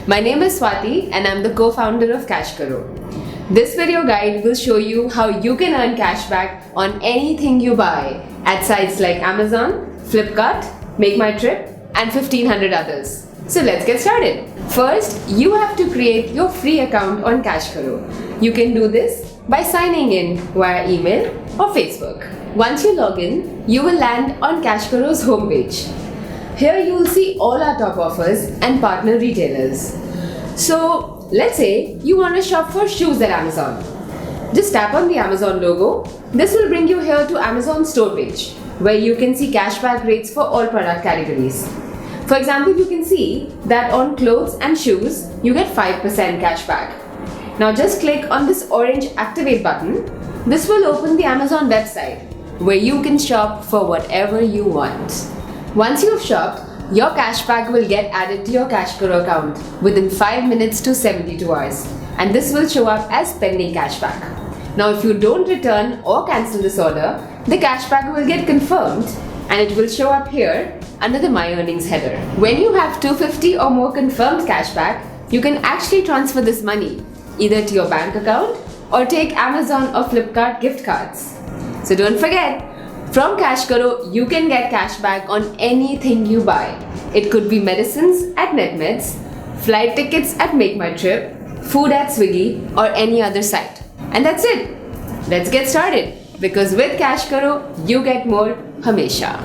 My name is Swati and I'm the co-founder of Cashkaro. This video guide will show you how you can earn cashback on anything you buy at sites like Amazon, Flipkart, Make My Trip and 1500 others. So let's get started. First, you have to create your free account on Cashkaro. You can do this by signing in via email or Facebook. Once you log in, you will land on Cashkaro's homepage. Here you will see all our top offers and partner retailers. So let's say you want to shop for shoes at Amazon. Just tap on the Amazon logo. This will bring you here to Amazon store page where you can see cashback rates for all product categories. For example, you can see that on clothes and shoes, you get 5% cashback. Now just click on this orange activate button. This will open the Amazon website where you can shop for whatever you want. Once you've shopped, your cashback will get added to your Cashkaro account within 5 minutes to 72 hours, and this will show up as pending cashback. Now if you don't return or cancel this order, the cashback will get confirmed and it will show up here under the My Earnings header. When you have 250 or more confirmed cashback, you can actually transfer this money either to your bank account or take Amazon or Flipkart gift cards. So don't forget, from Cashkaro, you can get cashback on anything you buy. It could be medicines at NetMeds, flight tickets at Make My Trip, food at Swiggy, or any other site. And that's it. Let's get started, because with Cashkaro, you get more Hamesha.